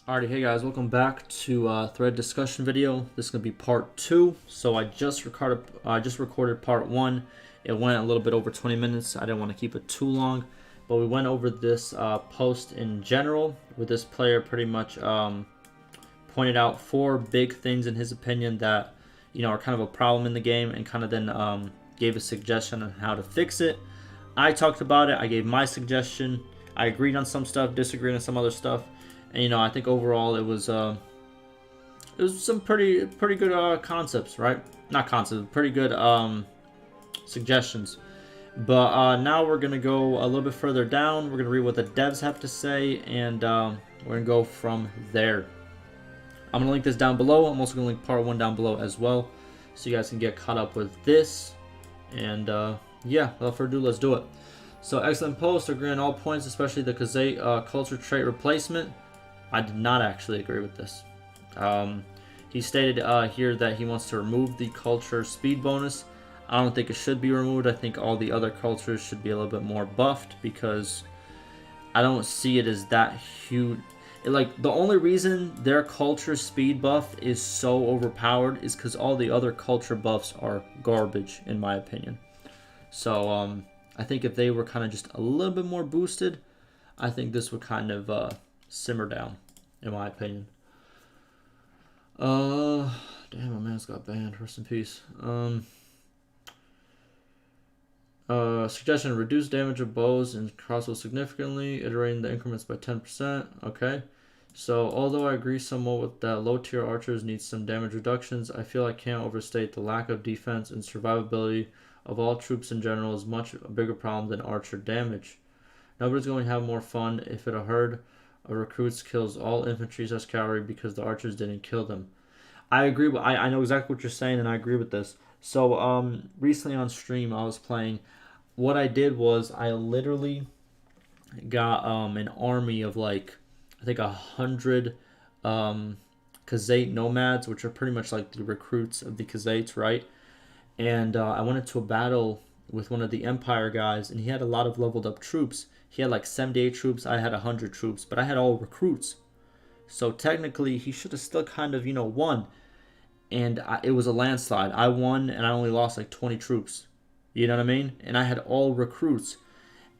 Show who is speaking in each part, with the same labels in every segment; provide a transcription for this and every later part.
Speaker 1: Alrighty, hey guys, welcome back to thread discussion video. This is gonna be part 2. So I just recorded part 1. It went a little bit over 20 minutes. I didn't want to keep it too long, but we went over this post in general, where this player pretty much pointed out 4 big things in his opinion that are kind of a problem in the game, and kind of then gave a suggestion on how to fix it. I talked about it. I gave my suggestion. I agreed on some stuff, disagreed on some other stuff. And I think overall it was some pretty good concepts, right? Not concepts, pretty good suggestions. But now we're gonna go a little bit further down. We're gonna read what the devs have to say, and we're gonna go from there. I'm gonna link this down below. I'm also gonna link part 1 down below as well, so you guys can get caught up with this. And yeah, without further ado, let's do it. So excellent post. Agree on all points, especially the Kazate culture trait replacement. I did not actually agree with this. He stated here that he wants to remove the culture speed bonus. I don't think it should be removed. I think all the other cultures should be a little bit more buffed, because I don't see it as that huge. Like, the only reason their culture speed buff is so overpowered is because all the other culture buffs are garbage, in my opinion. So I think if they were kind of just a little bit more boosted, I think this would kind of simmer down, in my opinion. Damn, my man's got banned. Rest in peace. Suggestion: reduce damage of bows and crossbows significantly, iterating the increments by 10%. Okay. So, although I agree somewhat with that low tier archers need some damage reductions, I feel I can't overstate the lack of defense and survivability of all troops in general is much a bigger problem than archer damage. Nobody's going to have more fun if a herd of recruits kills all infantry as cavalry because the archers didn't kill them. I agree. I know exactly what you're saying, and I agree with this. So recently on stream I was playing. What I did was I literally got an army of like, I think 100 Kazate nomads, which are pretty much like the recruits of the Kazates, right? And I went into a battle with one of the Empire guys, and he had a lot of leveled up troops. He had like 78 troops, I had 100 troops, but I had all recruits. So technically, he should have still kind of, won. And it was a landslide. I won, and I only lost like 20 troops. You know what I mean? And I had all recruits.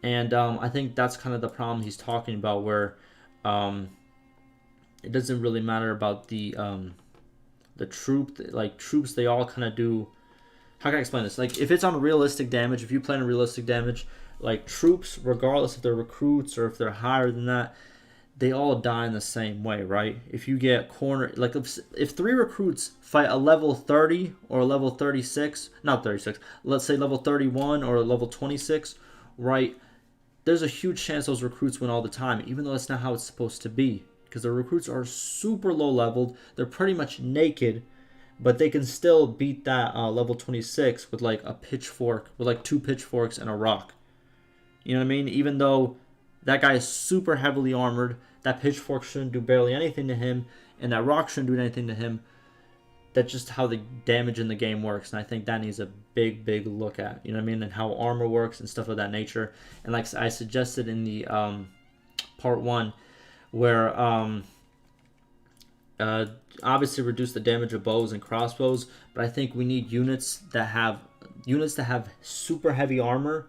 Speaker 1: And I think that's kind of the problem he's talking about, where it doesn't really matter about the troop. Like, troops, they all kind of do. How can I explain this? Like, if it's on realistic damage, if you play on realistic damage, like, troops, regardless if they're recruits or if they're higher than that, they all die in the same way, right? If you get corner, like, if 3 recruits fight a level 30 or a level 36, not 36, let's say level 31 or a level 26, right? There's a huge chance those recruits win all the time, even though that's not how it's supposed to be, because the recruits are super low leveled. They're pretty much naked, but they can still beat that level 26 with like a pitchfork, with like 2 pitchforks and a rock. You know what I mean? Even though that guy is super heavily armored, that pitchfork shouldn't do barely anything to him, and that rock shouldn't do anything to him. That's just how the damage in the game works, and I think that needs a big look at. You know what I mean? And how armor works and stuff of that nature. And like I suggested in the part 1, where obviously reduce the damage of bows and crossbows, but I think we need units that have super heavy armor.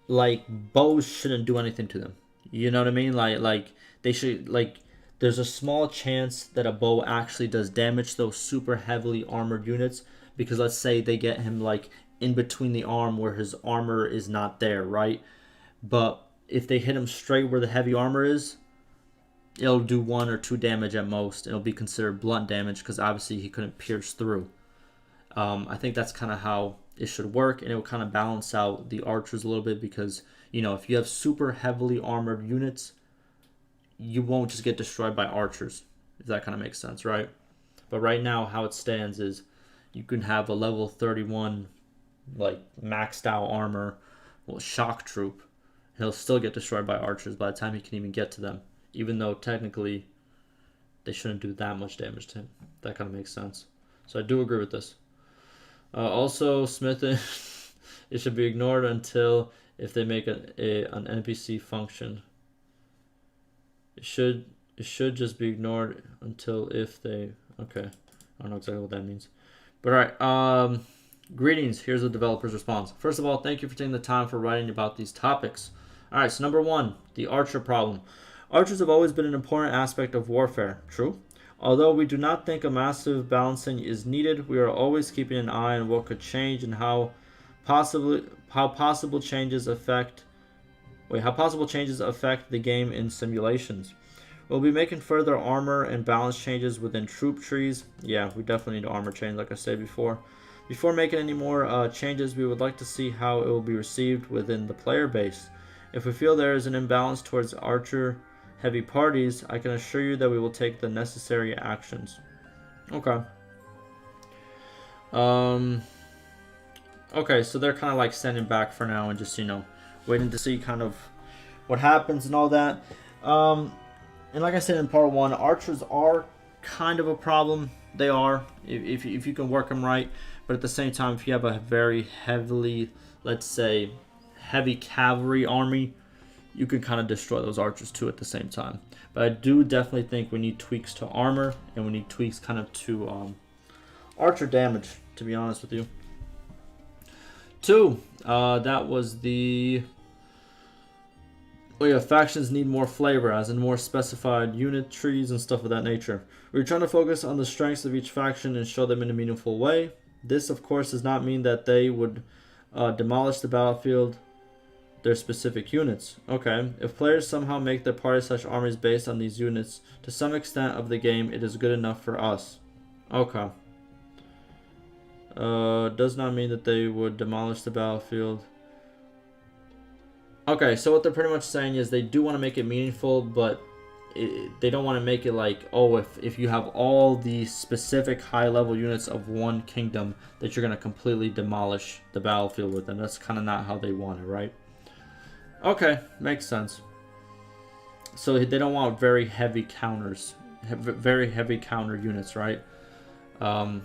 Speaker 1: Like, bows shouldn't do anything to them. You know what I mean? Like they should, like, there's a small chance that a bow actually does damage to those super heavily armored units, because let's say they get him like in between the arm where his armor is not there, right? But if they hit him straight where the heavy armor is, it'll do 1 or 2 damage at most. It'll be considered blunt damage, because obviously he couldn't pierce through. I think that's kind of how it should work, and it will kind of balance out the archers a little bit, because if you have super heavily armored units, you won't just get destroyed by archers, if that kind of makes sense, right? But right now, how it stands is you can have a level 31 like maxed out armor, well, shock troop. He'll still get destroyed by archers by the time he can even get to them, even though technically they shouldn't do that much damage to him. That kind of makes sense. So I do agree with this. Also, smithing, it should be ignored until if they make an NPC function. It should It should just be ignored until if they... Okay. I don't know exactly what that means. But alright, greetings. Here's the developer's response. First of all, thank you for taking the time for writing about these topics. Alright, so number 1, the archer problem. Archers have always been an important aspect of warfare. True. Although we do not think a massive balancing is needed, we are always keeping an eye on what could change and how possible changes affect the game in simulations. We'll be making further armor and balance changes within troop trees. Yeah, we definitely need armor change, like I said before. Before making any more changes, we would like to see how it will be received within the player base. If we feel there is an imbalance towards archer-heavy parties, I can assure you that we will take the necessary actions. Okay. Okay, so they're kind of like standing back for now and just, waiting to see kind of what happens and all that. And like I said in part 1, archers are kind of a problem. They are, if you can work them right. But at the same time, if you have a very heavily, let's say, heavy cavalry army, you can kind of destroy those archers too at the same time. But I do definitely think we need tweaks to armor, and we need tweaks kind of to archer damage, to be honest with you. 2, that was the... Oh yeah, factions need more flavor, as in more specified unit trees and stuff of that nature. We're trying to focus on the strengths of each faction and show them in a meaningful way. This, of course, does not mean that they would demolish the battlefield, their specific units. Okay, if players somehow make their party/armies based on these units, to some extent of the game, it is good enough for us. Okay. Does not mean that they would demolish the battlefield. Okay, so what they're pretty much saying is they do want to make it meaningful, but they don't want to make it like, oh, if you have all the specific high-level units of one kingdom, that you're going to completely demolish the battlefield with them. That's kind of not how they want it, right? Okay, makes sense. So they don't want very heavy counters, very heavy counter units, right? Then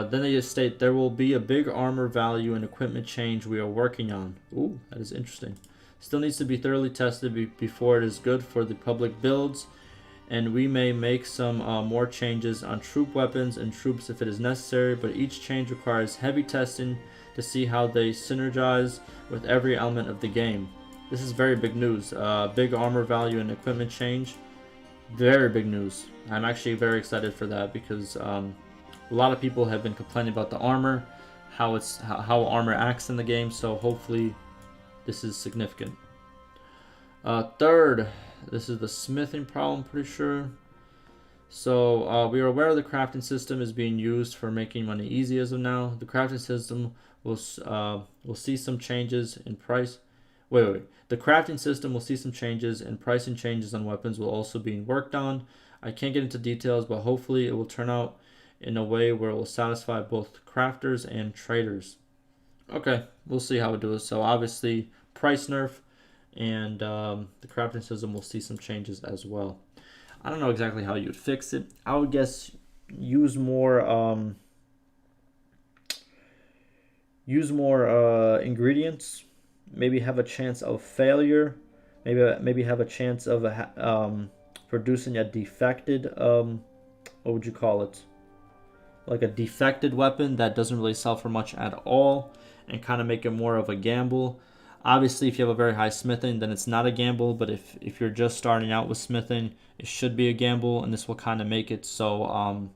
Speaker 1: they just state, there will be a big armor value and equipment change we are working on. Ooh, that is interesting. Still needs to be thoroughly tested before it is good for the public builds, and we may make some more changes on troop weapons and troops if it is necessary, but each change requires heavy testing to see how they synergize with every element of the game. This is very big news. Big armor value and equipment change. Very big news. I'm actually very excited for that because a lot of people have been complaining about the armor, how armor acts in the game, so hopefully this is significant. Third, this is the smithing problem, pretty sure. So we are aware the crafting system is being used for making money easy as of now. The crafting system will see some changes in price. Wait. The crafting system will see some changes, and pricing changes on weapons will also be worked on. I can't get into details, but hopefully it will turn out in a way where it will satisfy both crafters and traders. Okay, we'll see how it does. So obviously, price nerf, and the crafting system will see some changes as well. I don't know exactly how you would fix it. I would guess use more ingredients. Maybe have a chance of failure. Maybe have a chance of producing a defected. What would you call it? Like a defected weapon that doesn't really sell for much at all, and kind of make it more of a gamble. Obviously, if you have a very high smithing, then it's not a gamble, but if you're just starting out with smithing, it should be a gamble, and this will kind of make it so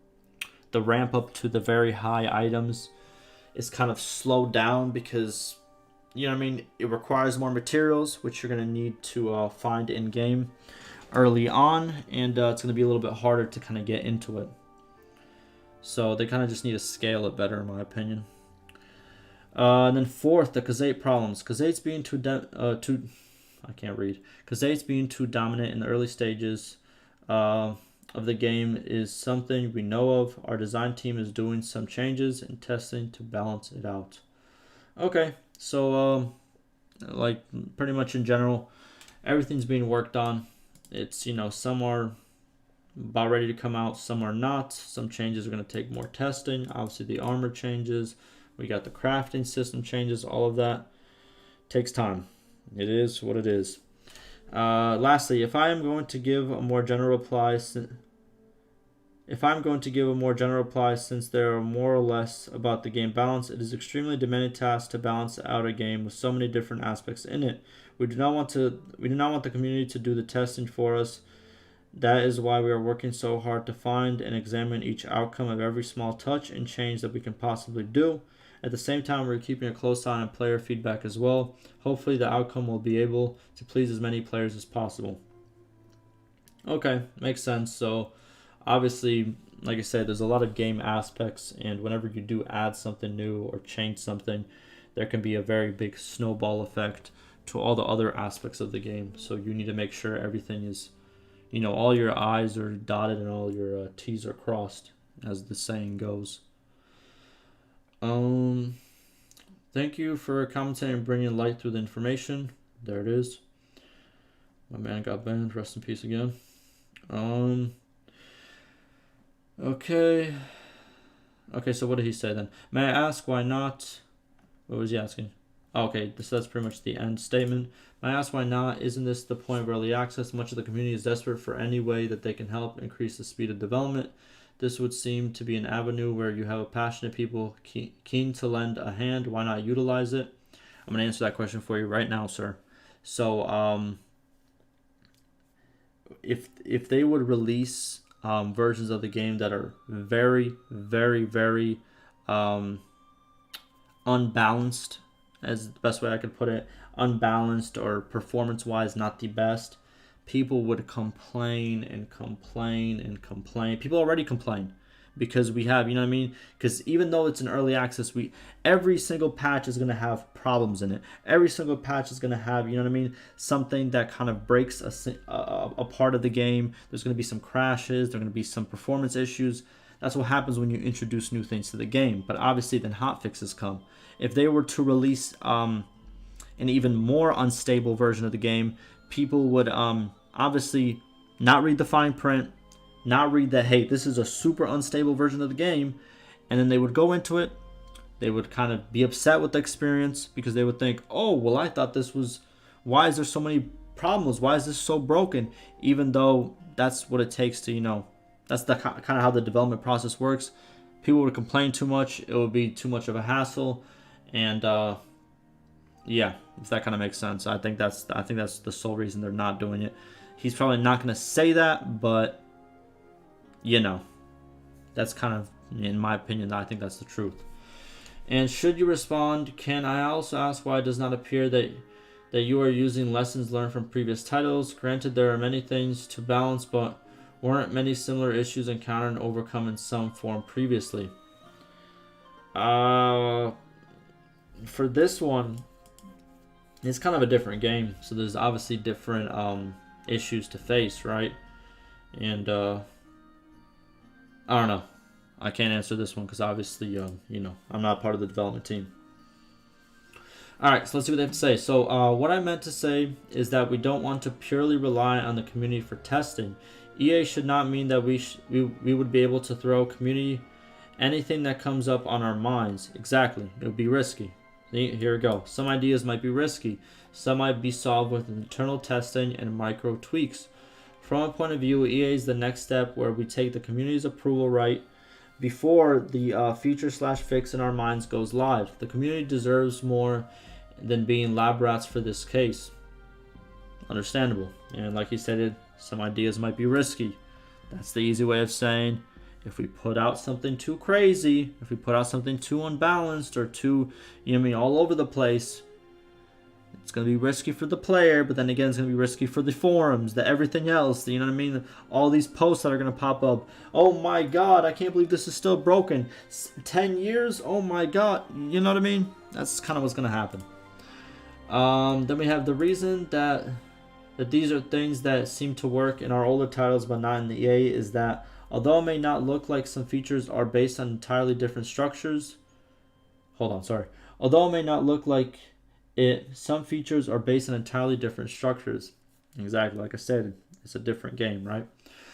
Speaker 1: the ramp up to the very high items is kind of slowed down because, you know what I mean, it requires more materials, which you're going to need to find in-game early on, and it's going to be a little bit harder to kind of get into it. So they kind of just need to scale it better, in my opinion. And then fourth, the Khazate problems. Khazates being Khazates being too dominant in the early stages of the game is something we know of. Our design team is doing some changes and testing to balance it out. Okay, so like pretty much in general, everything's being worked on. It's, some are about ready to come out, some are not. Some changes are going to take more testing. Obviously the armor changes. We got the crafting system changes. All of that takes time. It is what it is. Lastly, if I am going to give a more general reply, since there are more or less about the game balance, it is extremely demanding task to balance out a game with so many different aspects in it. We do not want the community to do the testing for us. That is why we are working so hard to find and examine each outcome of every small touch and change that we can possibly do. At the same time, we're keeping a close eye on player feedback as well. Hopefully the outcome will be able to please as many players as possible. Okay, makes sense. So obviously, like I said, there's a lot of game aspects, and whenever you do add something new or change something, there can be a very big snowball effect to all the other aspects of the game. So you need to make sure everything is, all your I's are dotted and all your T's are crossed, as the saying goes. Thank you for commenting and bringing light through the information. There it is. My man got banned. Rest in peace again. Okay. Okay, so what did he say then? May I ask why not? What was he asking? Okay, that's pretty much the end statement. May I ask why not? Isn't this the point of early access? Much of the community is desperate for any way that they can help increase the speed of development. This would seem to be an avenue where you have a passionate people keen to lend a hand. Why not utilize it? I'm going to answer that question for you right now, sir. So, if they would release versions of the game that are very, very, very unbalanced, as the best way I could put it, unbalanced or performance-wise not the best, people would complain and complain and complain. People already complain because we have, you know what I mean? Because even though it's an early access, every single patch is going to have problems in it. Every single patch is going to have, you know what I mean, something that kind of breaks a part of the game. There's going to be some crashes. There's going to be some performance issues. That's what happens when you introduce new things to the game. But obviously then hotfixes come. If they were to release an even more unstable version of the game, people would obviously not read the fine print, not read that, hey, this is a super unstable version of the game, and then they would go into it. They would kind of be upset with the experience because they would think, oh, well, I thought this was, why is there so many problems? Why is this so broken? Even though that's what it takes to, that's the kind of how the development process works. People would complain too much. It would be too much of a hassle. And yeah, if that kind of makes sense. I think that's the sole reason they're not doing it. He's probably not going to say that, but that's kind of, in my opinion, I think that's the truth. And should you respond, can I also ask why it does not appear that you are using lessons learned from previous titles? Granted, there are many things to balance, but weren't many similar issues encountered and overcome in some form previously? For this one, it's kind of a different game, so there's obviously different issues to face, right? And I don't know. I can't answer this one because obviously, I'm not part of the development team. All right, so let's see what they have to say. So what I meant to say is that we don't want to purely rely on the community for testing. EA should not mean that we would be able to throw community anything that comes up on our minds. Exactly. It would be risky. Here we go. Some ideas might be risky. Some might be solved with internal testing and micro tweaks. From a point of view, EA is the next step where we take the community's approval right before the feature/fix in our minds goes live. The community deserves more than being lab rats for this case. Understandable. And like he said, some ideas might be risky. That's the easy way of saying, if we put out something too crazy, if we put out something too unbalanced or too, all over the place, it's going to be risky for the player, but then again, it's going to be risky for the forums, everything else, all these posts that are going to pop up. Oh my god, I can't believe this is still broken. 10 years? Oh my god. You know what I mean? That's kind of what's going to happen. Then we have the reason that these are things that seem to work in our older titles but not in the EA is that although it may not look like some features are based on entirely different structures, although it may not look like it, some features are based on entirely different structures. Exactly, like I said, it's a different game, right?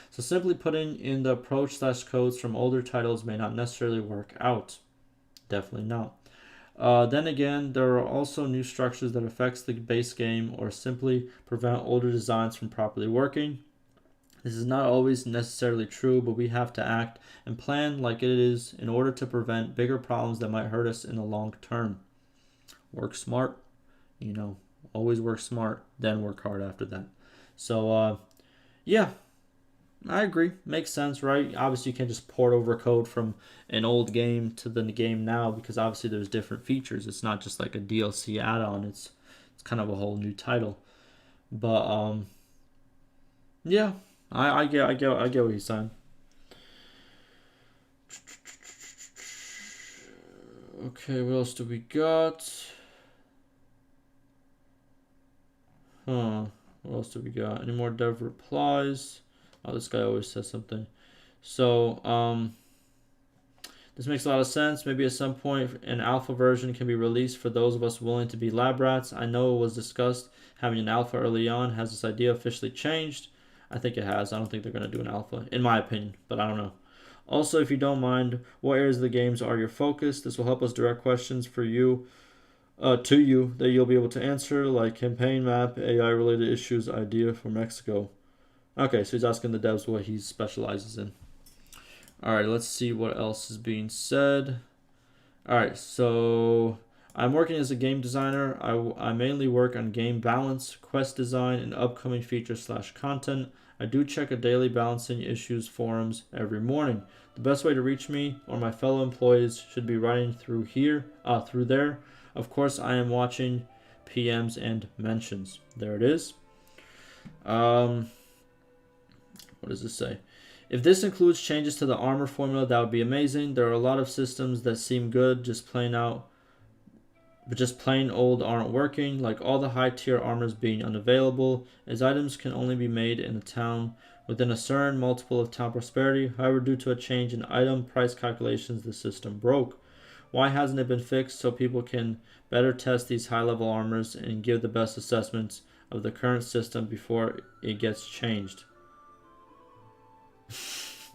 Speaker 1: So simply putting in the approach/codes from older titles may not necessarily work out. Definitely not. Then again, there are also new structures that affects the base game or simply prevent older designs from properly working. This is not always necessarily true, but we have to act and plan like it is in order to prevent bigger problems that might hurt us in the long term. Work smart, always work smart, then work hard after that. So, yeah, I agree. Makes sense, right? Obviously, you can't just port over code from an old game to the game now because obviously there's different features. It's not just like a DLC add-on. It's kind of a whole new title. But yeah, I get what he's saying. Okay, what else do we got? What else do we got? Any more dev replies? Oh, this guy always says something. So, this makes a lot of sense. Maybe at some point an alpha version can be released for those of us willing to be lab rats. I know it was discussed having an alpha early on. Has this idea officially changed? I think it has. I don't think they're going to do an alpha, in my opinion, but I don't know. Also, if you don't mind, what areas of the games are your focus? This will help us direct questions for you, to you, that you'll be able to answer, like campaign map, AI-related issues, idea for Mexico. Okay, so he's asking the devs what he specializes in. All right, let's see what else is being said. All right, so I'm working as a game designer. I mainly work on game balance, quest design, and upcoming features/content. I do check a daily balancing issues forums every morning. The best way to reach me or my fellow employees should be writing through there. Of course, I am watching PMs and mentions. There it is. What does this say? If this includes changes to the armor formula, that would be amazing. There are a lot of systems that seem good, just plain old aren't working, like all the high tier armors being unavailable, as items can only be made in a town within a certain multiple of town prosperity. However, due to a change in item price calculations, the system broke. Why hasn't it been fixed so people can better test these high level armors and give the best assessments of the current system before it gets changed?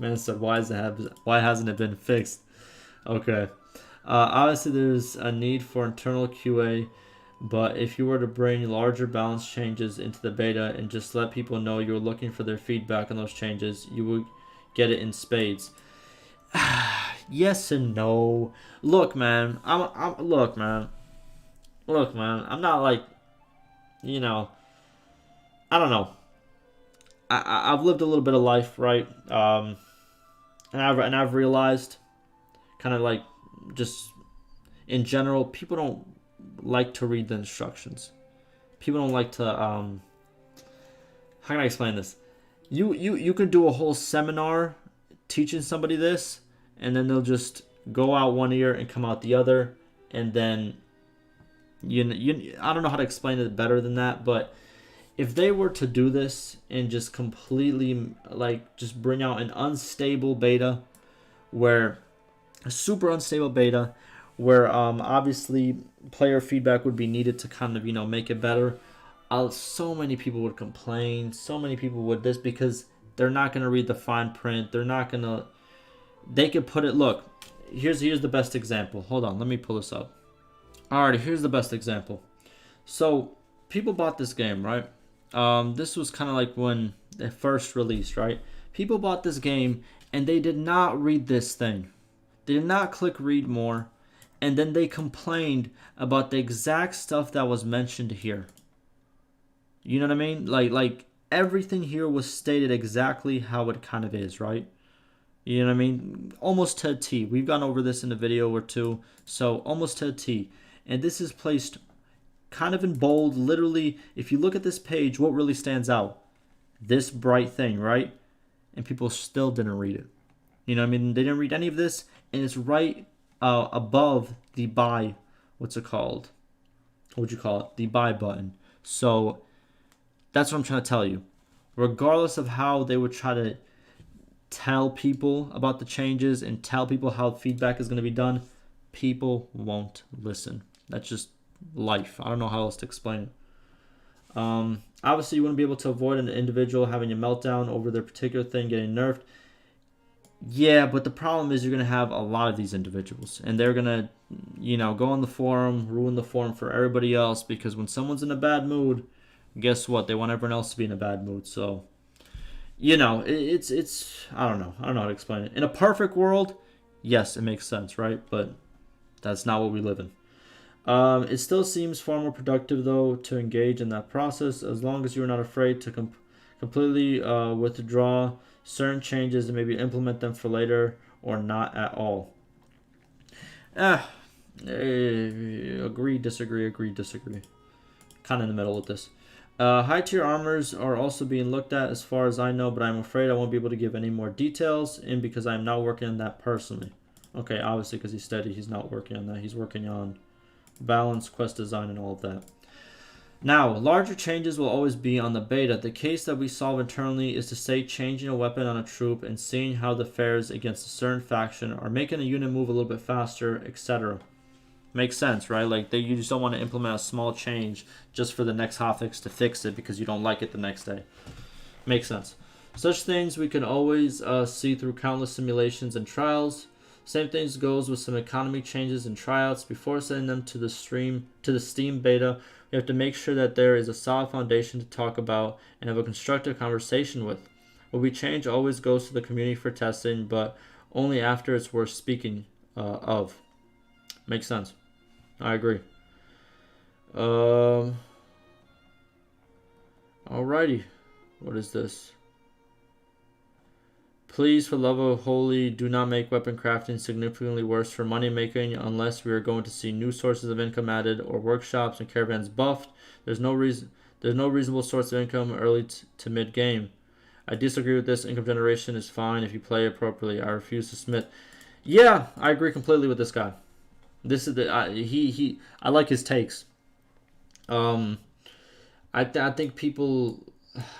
Speaker 1: Man said, why hasn't it been fixed? Okay. Obviously, there's a need for internal QA, but if you were to bring larger balance changes into the beta and just let people know you're looking for their feedback on those changes, you would get it in spades. Yes and no. Look, man. Look, man. I'm not like, I don't know. I've lived a little bit of life, right? And I've realized, kind of like, just in general, people don't like to read the instructions. People don't like to. How can I explain this? You could do a whole seminar teaching somebody this, and then they'll just go out one ear and come out the other, and then I don't know how to explain it better than that, but if they were to do this and just completely just bring out an unstable beta, where a super unstable beta, where obviously player feedback would be needed to kind of make it better, so many people would complain. So many people would this because they're not gonna read the fine print. They're not gonna. They could put it. Look, here's the best example. Hold on, let me pull this up. Alrighty, here's the best example. So people bought this game, right? This was kind of like when it first released, right? People bought this game and they did not read this thing. They did not click read more, and then they complained about the exact stuff that was mentioned here. You know what I mean? Like everything here was stated exactly how it kind of is, right? You know what I mean? Almost to a T. We've gone over this in a video or two, so almost to a T. And this is placed kind of in bold. Literally, if you look at this page, what really stands out? This bright thing, right? And people still didn't read it. You know what I mean? They didn't read any of this, and it's right above the buy. What's it called? What would you call it? The buy button. So that's what I'm trying to tell you. Regardless of how they would try to tell people about the changes and tell people how feedback is going to be done, people won't listen. That's just life. I don't know how else to explain it. Obviously, you wouldn't be able to avoid an individual having a meltdown over their particular thing getting nerfed. Yeah, but the problem is you're gonna have a lot of these individuals, and they're gonna, go on the forum, ruin the forum for everybody else. Because when someone's in a bad mood, guess what? They want everyone else to be in a bad mood. So, it's I don't know how to explain it. In a perfect world, yes, it makes sense, right? But that's not what we live in. It still seems far more productive, though, to engage in that process as long as you're not afraid to completely withdraw certain changes and maybe implement them for later or not at all. Agree, disagree, agree, disagree. Kind of in the middle with this. High tier armors are also being looked at as far as I know, but I'm afraid I won't be able to give any more details in because I'm not working on that personally. Okay, obviously because he's steady, he's not working on that. He's working on balance, quest design, and all of that. Now, larger changes will always be on the beta. The case that we solve internally is to say changing a weapon on a troop and seeing how the fares against a certain faction or making a unit move a little bit faster, etc. Makes sense, right? Like you just don't want to implement a small change just for the next hotfix to fix it because you don't like it the next day. Makes sense. Such things we can always see through countless simulations and trials. Same things goes with some economy changes and tryouts. Before sending them to the Steam beta, we have to make sure that there is a solid foundation to talk about and have a constructive conversation with. What we change always goes to the community for testing, but only after it's worth speaking of. Makes sense. I agree. Alrighty. What is this? Please, for love of holy, do not make weapon crafting significantly worse for money making unless we are going to see new sources of income added or workshops and caravans buffed. There's no reasonable source of income early to mid game. I disagree with this. Income generation is fine if you play appropriately. I refuse to submit. Yeah, I agree completely with this guy. This is I like his takes. I think people,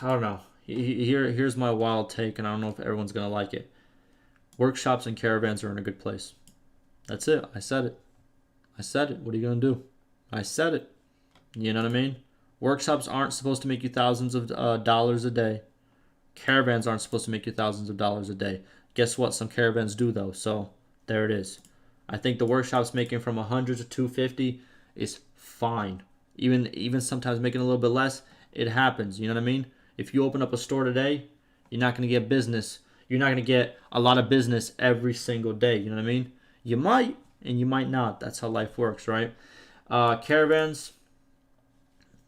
Speaker 1: I don't know. Here's my wild take, and I don't know if everyone's gonna like it. Workshops and caravans are in a good place. That's it. I said it. What are you gonna do? I said it. You know what I mean? Workshops aren't supposed to make you thousands of dollars a day. Caravans aren't supposed to make you thousands of dollars a day. Guess what? Some caravans do though. So there it is. I think the workshops making from 100 to 250 is fine. Even sometimes making a little bit less, it happens. You know what I mean? If you open up a store today, you're not going to get business. You're not going to get a lot of business every single day. You know what I mean? You might, and you might not. That's how life works, right? Caravans,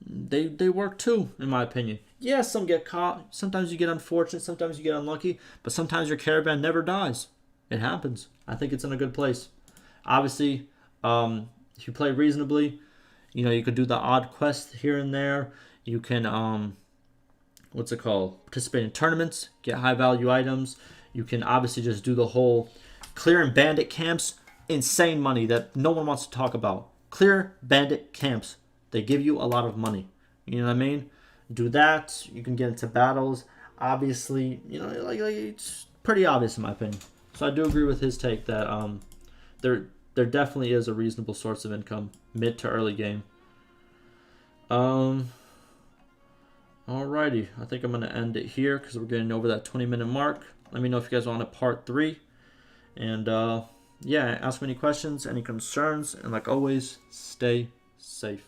Speaker 1: they work too, in my opinion. Yeah, some get caught. Sometimes you get unfortunate. Sometimes you get unlucky. But sometimes your caravan never dies. It happens. I think it's in a good place. Obviously, if you play reasonably, you could do the odd quest here and there. You can participate in tournaments, get high value items. You can obviously just do the whole clearing bandit camps. Insane money that no one wants to talk about. Clear bandit camps. They give you a lot of money. You know what I mean? Do that. You can get into battles. Obviously, like it's pretty obvious in my opinion. So I do agree with his take that there definitely is a reasonable source of income mid to early game. Alrighty, I think I'm gonna end it here because we're getting over that 20-minute mark. Let me know if you guys want a part 3, and ask me any questions, any concerns, and like always, stay safe.